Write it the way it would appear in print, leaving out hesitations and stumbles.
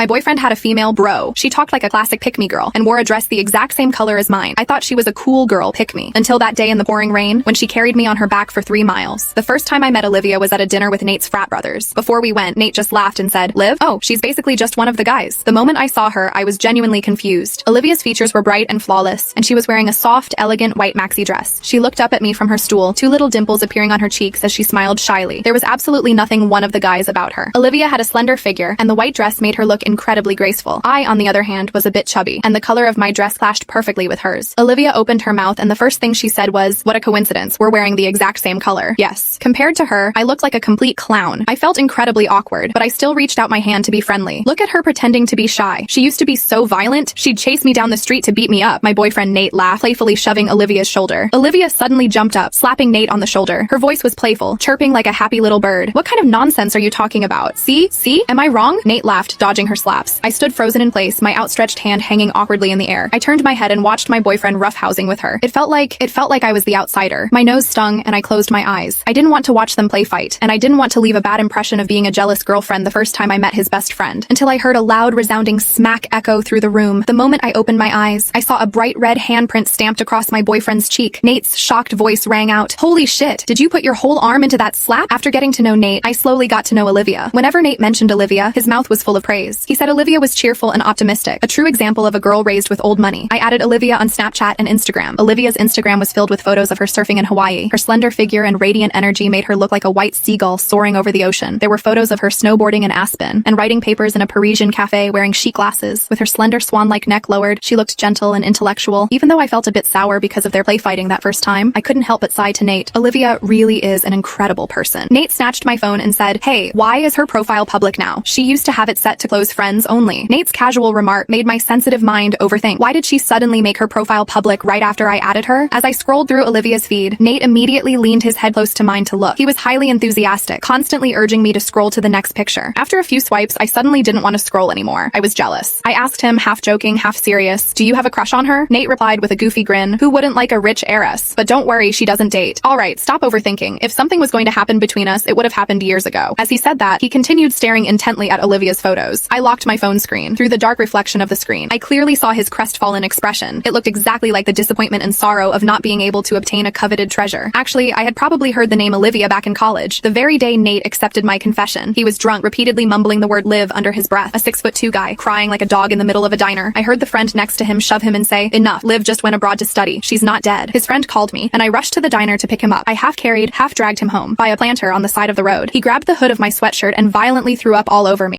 My boyfriend had a female bro. She talked like a classic pick-me girl and wore a dress the exact same color as mine. I thought she was a cool girl pick-me until that day in the pouring rain when she carried me on her back for 3 miles. The first time I met Olivia was at a dinner with Nate's frat brothers. Before we went, Nate just laughed and said, "Liv? Oh, she's basically just one of the guys." The moment I saw her, I was genuinely confused. Olivia's features were bright and flawless, and she was wearing a soft, elegant white maxi dress. She looked up at me from her stool, 2 little dimples appearing on her cheeks as she smiled shyly. There was absolutely nothing one of the guys about her. Olivia had a slender figure, and the white dress made her look incredibly graceful. I, on the other hand, was a bit chubby, and the color of my dress clashed perfectly with hers. Olivia opened her mouth, and the first thing she said was, "What a coincidence, we're wearing the exact same color." Yes. Compared to her, I looked like a complete clown. I felt incredibly awkward, but I still reached out my hand to be friendly. Look at her pretending to be shy. She used to be so violent, she'd chase me down the street to beat me up. My boyfriend Nate laughed, playfully shoving Olivia's shoulder. Olivia suddenly jumped up, slapping Nate on the shoulder. Her voice was playful, chirping like a happy little bird. "What kind of nonsense are you talking about? See? Am I wrong?" Nate laughed, dodging her slaps. I stood frozen in place, my outstretched hand hanging awkwardly in the air. I turned my head and watched my boyfriend roughhousing with her. It felt like I was the outsider. My nose stung, and I closed my eyes. I didn't want to watch them play fight, and I didn't want to leave a bad impression of being a jealous girlfriend the first time I met his best friend, until I heard a loud, resounding smack echo through the room. The moment I opened my eyes, I saw a bright red handprint stamped across my boyfriend's cheek. Nate's shocked voice rang out, "Holy shit, did you put your whole arm into that slap?" After getting to know Nate, I slowly got to know Olivia. Whenever Nate mentioned Olivia, his mouth was full of praise. He said Olivia was cheerful and optimistic, a true example of a girl raised with old money. I added Olivia on Snapchat and Instagram. Olivia's Instagram was filled with photos of her surfing in Hawaii. Her slender figure and radiant energy made her look like a white seagull soaring over the ocean. There were photos of her snowboarding in Aspen and writing papers in a Parisian cafe wearing chic glasses. With her slender swan-like neck lowered, she looked gentle and intellectual. Even though I felt a bit sour because of their play fighting that first time, I couldn't help but sigh to Nate. Olivia really is an incredible person. Nate snatched my phone and said, "Hey, why is her profile public now? She used to have it set to close friends only." Nate's casual remark made my sensitive mind overthink. Why did she suddenly make her profile public right after I added her? As I scrolled through Olivia's feed, Nate immediately leaned his head close to mine to look. He was highly enthusiastic, constantly urging me to scroll to the next picture. After a few swipes, I suddenly didn't want to scroll anymore. I was jealous. I asked him, half joking, half serious, "Do you have a crush on her?" Nate replied with a goofy grin, "Who wouldn't like a rich heiress? But don't worry, she doesn't date." Alright, stop overthinking. If something was going to happen between us, it would have happened years ago. As he said that, he continued staring intently at Olivia's photos. I locked my phone screen. Through the dark reflection of the screen, I clearly saw his crestfallen expression. It looked exactly like the disappointment and sorrow of not being able to obtain a coveted treasure. Actually, I had probably heard the name Olivia back in college, the very day Nate accepted my confession. He was drunk, repeatedly mumbling the word "Liv" under his breath, a 6'2" guy, crying like a dog in the middle of a diner. I heard the friend next to him shove him and say, "Enough, Liv just went abroad to study. She's not dead." His friend called me, and I rushed to the diner to pick him up. I half carried, half dragged him home by a planter on the side of the road. He grabbed the hood of my sweatshirt and violently threw up all over me.